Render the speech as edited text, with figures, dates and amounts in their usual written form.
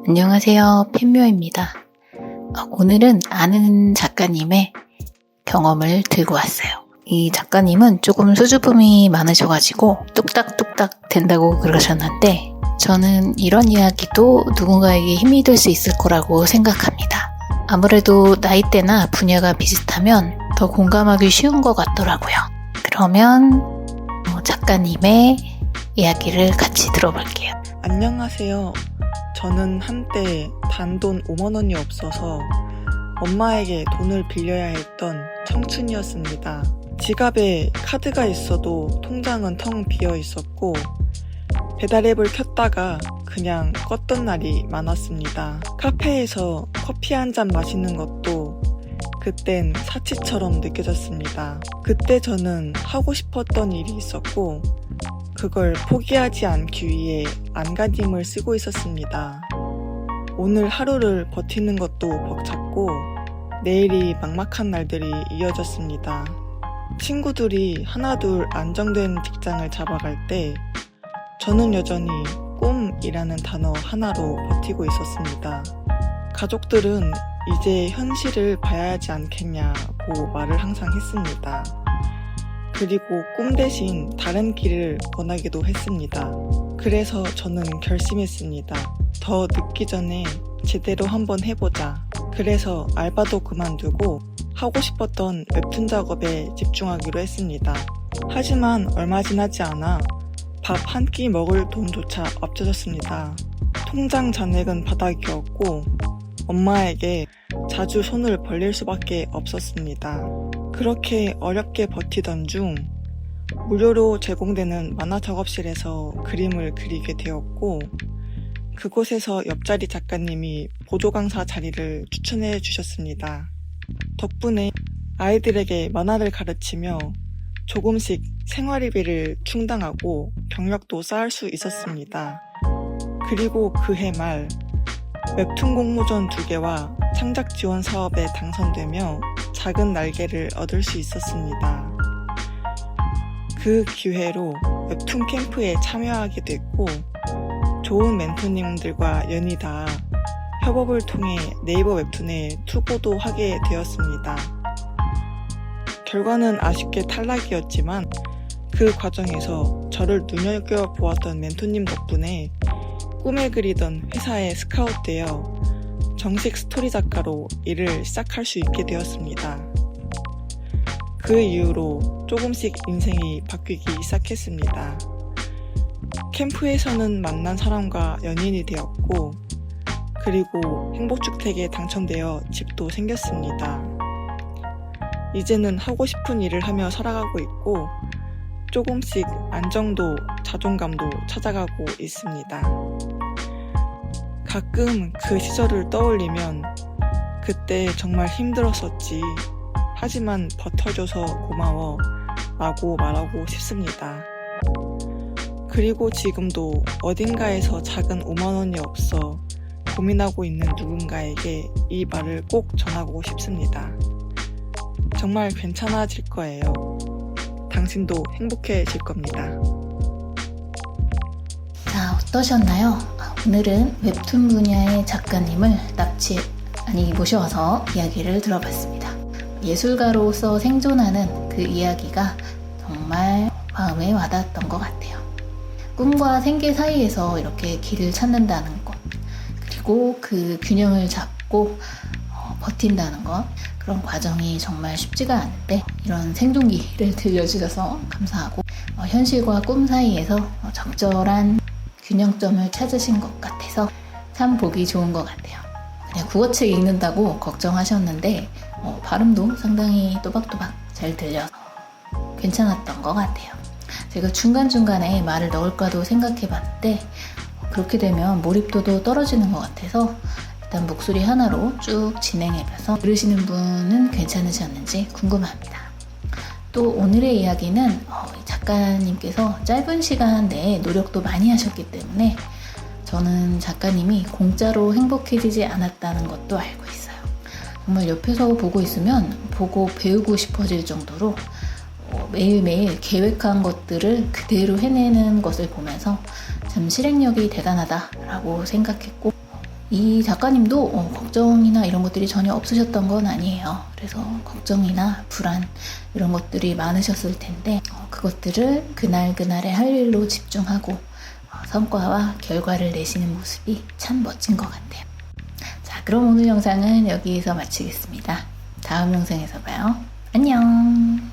안녕하세요. 펜묘입니다. 오늘은 아는 작가님의 경험을 들고 왔어요. 이 작가님은 조금 수줍음이 많으셔가지고 뚝딱뚝딱 된다고 그러셨는데 저는 이런 이야기도 누군가에게 힘이 될 수 있을 거라고 생각합니다. 아무래도 나이대나 분야가 비슷하면 더 공감하기 쉬운 것 같더라고요. 그러면 작가님의 이야기를 같이 들어볼게요. 안녕하세요. 저는 한때 단돈 5만 원이 없어서 엄마에게 돈을 빌려야 했던 청춘이었습니다. 지갑에 카드가 있어도 통장은 텅 비어 있었고 배달앱을 켰다가 그냥 껐던 날이 많았습니다. 카페에서 커피 한 잔 마시는 것도 그땐 사치처럼 느껴졌습니다. 그때 저는 하고 싶었던 일이 있었고 그걸 포기하지 않기 위해 안간힘을 쓰고 있었습니다. 오늘 하루를 버티는 것도 벅찼고 내일이 막막한 날들이 이어졌습니다. 친구들이 하나둘 안정된 직장을 잡아갈 때 저는 여전히 꿈이라는 단어 하나로 버티고 있었습니다. 가족들은 이제 현실을 봐야 하지 않겠냐고 말을 항상 했습니다. 그리고 꿈 대신 다른 길을 원하기도 했습니다. 그래서 저는 결심했습니다. 더 늦기 전에 제대로 한번 해보자. 그래서 알바도 그만두고 하고 싶었던 웹툰 작업에 집중하기로 했습니다. 하지만 얼마 지나지 않아 밥 한 끼 먹을 돈조차 없어졌습니다. 통장 잔액은 바닥이었고 엄마에게 자주 손을 벌릴 수밖에 없었습니다. 그렇게 어렵게 버티던 중 무료로 제공되는 만화 작업실에서 그림을 그리게 되었고 그곳에서 옆자리 작가님이 보조 강사 자리를 추천해 주셨습니다. 덕분에 아이들에게 만화를 가르치며 조금씩 생활비를 충당하고 경력도 쌓을 수 있었습니다. 그리고 그해 말 웹툰 공모전 2개와 창작 지원 사업에 당선되며 작은 날개를 얻을 수 있었습니다. 그 기회로 웹툰 캠프에 참여하게 됐고 좋은 멘토님들과 연이 닿아 협업을 통해 네이버 웹툰에 투고도 하게 되었습니다. 결과는 아쉽게 탈락이었지만 그 과정에서 저를 눈여겨보았던 멘토님 덕분에 꿈에 그리던 회사에 스카웃되어 정식 스토리 작가로 일을 시작할 수 있게 되었습니다. 그 이후로 조금씩 인생이 바뀌기 시작했습니다. 캠프에서는 만난 사람과 연인이 되었고 그리고 행복주택에 당첨되어 집도 생겼습니다. 이제는 하고 싶은 일을 하며 살아가고 있고 조금씩 안정도 자존감도 찾아가고 있습니다. 가끔 그 시절을 떠올리면 그때 정말 힘들었었지. 하지만 버텨줘서 고마워 라고 말하고 싶습니다. 그리고 지금도 어딘가에서 작은 5만 원이 없어 고민하고 있는 누군가에게 이 말을 꼭 전하고 싶습니다. 정말 괜찮아질 거예요. 당신도 행복해질 겁니다. 자, 어떠셨나요? 오늘은 웹툰 분야의 작가님을 모셔와서 이야기를 들어봤습니다. 예술가로서 생존하는 그 이야기가 정말 마음에 와닿았던 것 같아요. 꿈과 생계 사이에서 이렇게 길을 찾는다는 것, 그리고 그 균형을 잡고 버틴다는 것, 그런 과정이 정말 쉽지가 않은데 이런 생존기를 들려주셔서 감사하고 현실과 꿈 사이에서 적절한 균형점을 찾으신 것 같아서 참 보기 좋은 것 같아요. 그냥 국어책 읽는다고 걱정하셨는데 발음도 상당히 또박또박 잘 들려서 괜찮았던 것 같아요. 제가 중간중간에 말을 넣을까도 생각해봤는데 그렇게 되면 몰입도도 떨어지는 것 같아서 일단 목소리 하나로 쭉 진행해봐서 들으시는 분은 괜찮으셨는지 궁금합니다. 또 오늘의 이야기는 작가님께서 짧은 시간 내에 노력도 많이 하셨기 때문에 저는 작가님이 공짜로 행복해지지 않았다는 것도 알고 있어요. 정말 옆에서 보고 있으면 보고 배우고 싶어질 정도로 매일매일 계획한 것들을 그대로 해내는 것을 보면서 참 실행력이 대단하다라고 생각했고 이 작가님도 걱정이나 이런 것들이 전혀 없으셨던 건 아니에요. 그래서 걱정이나 불안 이런 것들이 많으셨을 텐데 그것들을 그날그날의 할 일로 집중하고 성과와 결과를 내시는 모습이 참 멋진 것 같아요. 자, 그럼 오늘 영상은 여기서 마치겠습니다. 다음 영상에서 봐요. 안녕.